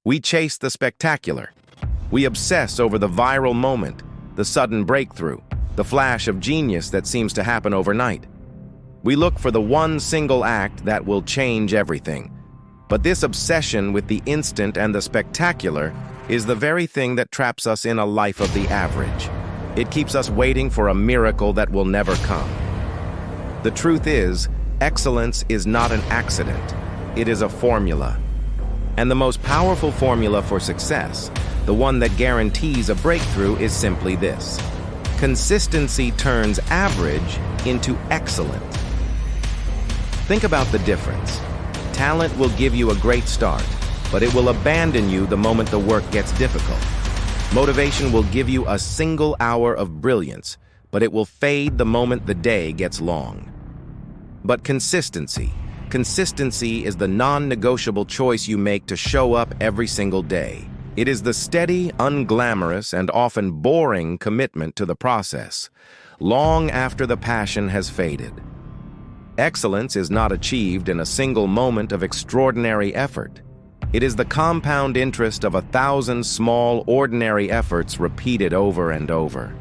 We chase the spectacular. We obsess over the viral moment, the sudden breakthrough, the flash of genius that seems to happen overnight. We look for the one single act that will change everything. But this obsession with the instant and the spectacular is the very thing that traps us in a life of the average. It keeps us waiting for a miracle that will never come. The truth is, excellence is not an accident. It is a formula. And the most powerful formula for success, the one that guarantees a breakthrough, is simply this: consistency turns average into excellent. Think about the difference. Talent will give you a great start, but it will abandon you the moment the work gets difficult. Motivation will give you a single hour of brilliance, but it will fade the moment the day gets long. But consistency is the non-negotiable choice you make to show up every single day. It is the steady, unglamorous, and often boring commitment to the process, long after the passion has faded. Excellence is not achieved in a single moment of extraordinary effort. It is the compound interest of 1,000 small, ordinary efforts repeated over and over.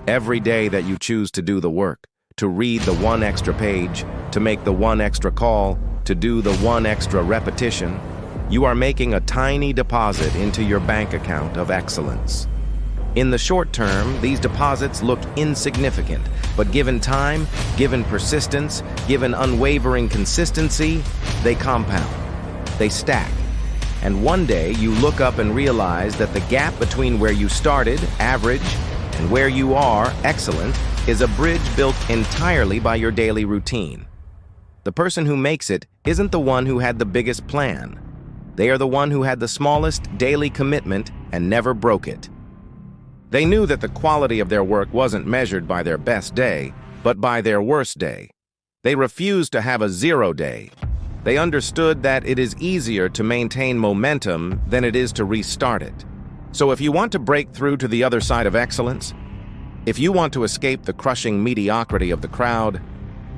Every day that you choose to do the work, to read the one extra page, to make the one extra call, to do the one extra repetition, you are making a tiny deposit into your bank account of excellence. In the short term, these deposits look insignificant, but given time, given persistence, given unwavering consistency, they compound, they stack. And one day you look up and realize that the gap between where you started, average, and where you are, excellent, is a bridge built entirely by your daily routine. The person who makes it isn't the one who had the biggest plan. They are the one who had the smallest daily commitment and never broke it. They knew that the quality of their work wasn't measured by their best day, but by their worst day. They refused to have a zero day. They understood that it is easier to maintain momentum than it is to restart it. So if you want to break through to the other side of excellence, if you want to escape the crushing mediocrity of the crowd,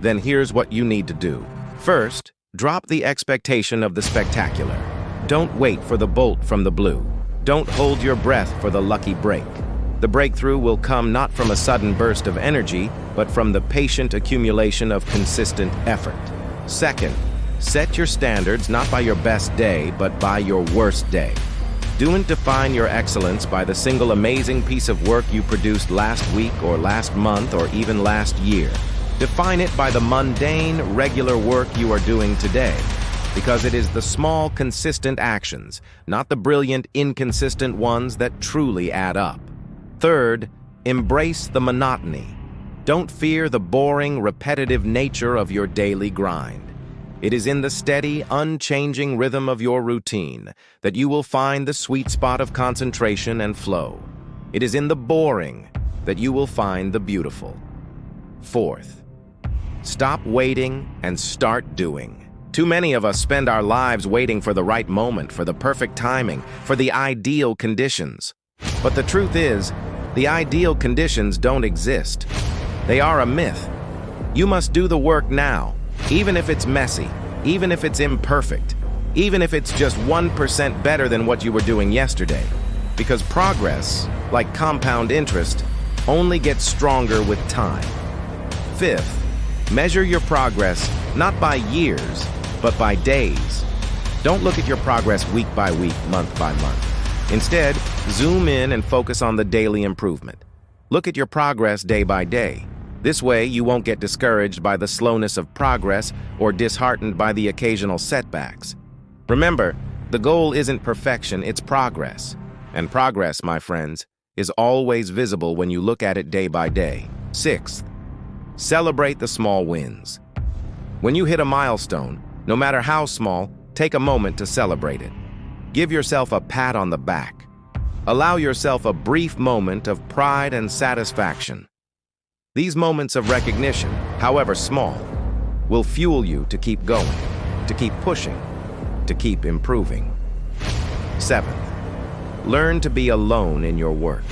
then here's what you need to do. First, drop the expectation of the spectacular. Don't wait for the bolt from the blue. Don't hold your breath for the lucky break. The breakthrough will come not from a sudden burst of energy, but from the patient accumulation of consistent effort. Second, set your standards not by your best day, but by your worst day. Don't define your excellence by the single amazing piece of work you produced last week or last month or even last year. Define it by the mundane, regular work you are doing today, because it is the small, consistent actions, not the brilliant, inconsistent ones, that truly add up. Third, embrace the monotony. Don't fear the boring, repetitive nature of your daily grind. It is in the steady, unchanging rhythm of your routine that you will find the sweet spot of concentration and flow. It is in the boring that you will find the beautiful. Fourth, stop waiting and start doing. Too many of us spend our lives waiting for the right moment, for the perfect timing, for the ideal conditions. But the truth is, the ideal conditions don't exist. They are a myth. You must do the work now, even if it's messy, even if it's imperfect, even if it's just 1% better than what you were doing yesterday. Because progress, like compound interest, only gets stronger with time. Fifth, measure your progress not by years, but by days. Don't look at your progress week by week, month by month. Instead, zoom in and focus on the daily improvement. Look at your progress day by day. This way, you won't get discouraged by the slowness of progress or disheartened by the occasional setbacks. Remember, the goal isn't perfection, it's progress. And progress, my friends, is always visible when you look at it day by day. Sixth, celebrate the small wins. When you hit a milestone, no matter how small, take a moment to celebrate it. Give yourself a pat on the back. Allow yourself a brief moment of pride and satisfaction. These moments of recognition, however small, will fuel you to keep going, to keep pushing, to keep improving. Seventh, learn to be alone in your work.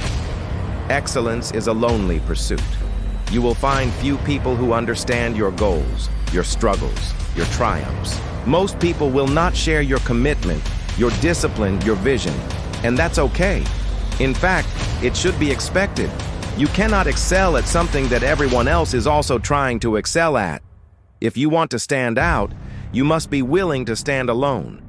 Excellence is a lonely pursuit. You will find few people who understand your goals, your struggles, your triumphs. Most people will not share your commitment your discipline, your vision, and that's okay. In fact, it should be expected. You cannot excel at something that everyone else is also trying to excel at. If you want to stand out, you must be willing to stand alone.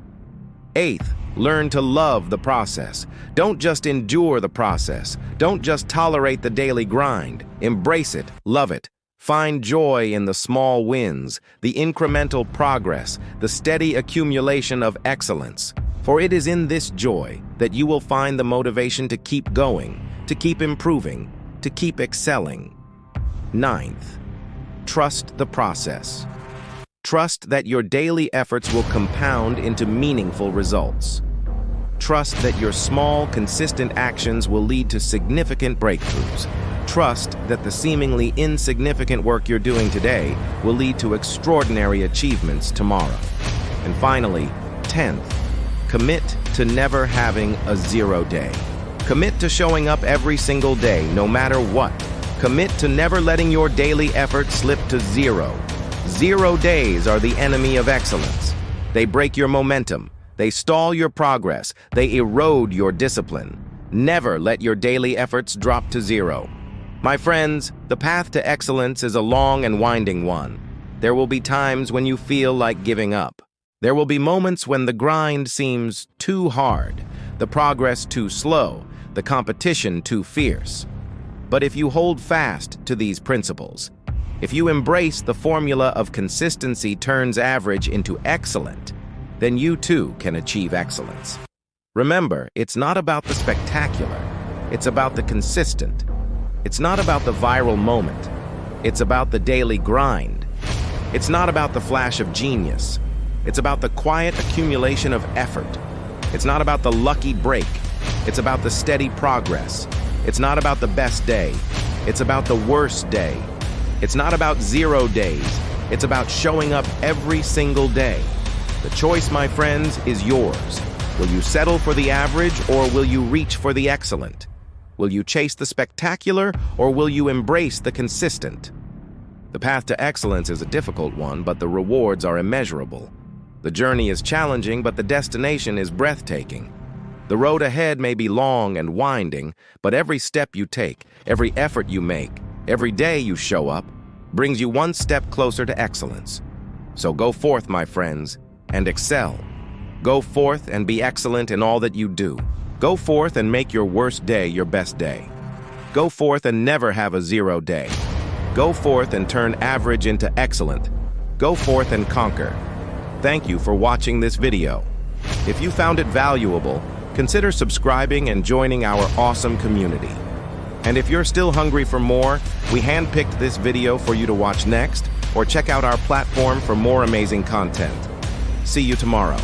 Eighth, learn to love the process. Don't just endure the process. Don't just tolerate the daily grind. Embrace it, love it. Find joy in the small wins, the incremental progress, the steady accumulation of excellence. For it is in this joy that you will find the motivation to keep going, to keep improving, to keep excelling. Ninth, trust the process. Trust that your daily efforts will compound into meaningful results. Trust that your small, consistent actions will lead to significant breakthroughs. Trust that the seemingly insignificant work you're doing today will lead to extraordinary achievements tomorrow. And finally, 10th, commit to never having a zero day. Commit to showing up every single day, no matter what. Commit to never letting your daily effort slip to zero. 0 days are the enemy of excellence. They break your momentum. They stall your progress. They erode your discipline. Never let your daily efforts drop to zero. My friends, the path to excellence is a long and winding one. There will be times when you feel like giving up. There will be moments when the grind seems too hard, the progress too slow, the competition too fierce. But if you hold fast to these principles, if you embrace the formula of consistency turns average into excellent, then you too can achieve excellence. Remember, it's not about the spectacular, it's about the consistent. It's not about the viral moment, it's about the daily grind. It's not about the flash of genius, it's about the quiet accumulation of effort. It's not about the lucky break, it's about the steady progress. It's not about the best day, it's about the worst day. It's not about 0 days, it's about showing up every single day. The choice, my friends, is yours. Will you settle for the average or will you reach for the excellent? Will you chase the spectacular or will you embrace the consistent? The path to excellence is a difficult one, but the rewards are immeasurable. The journey is challenging, but the destination is breathtaking. The road ahead may be long and winding, but every step you take, every effort you make, every day you show up, brings you one step closer to excellence. So go forth, my friends, and excel. Go forth and be excellent in all that you do. Go forth and make your worst day your best day. Go forth and never have a 0 day. Go forth and turn average into excellent. Go forth and conquer. Thank you for watching this video. If you found it valuable, consider subscribing and joining our awesome community. And if you're still hungry for more, we handpicked this video for you to watch next, or check out our platform for more amazing content. See you tomorrow.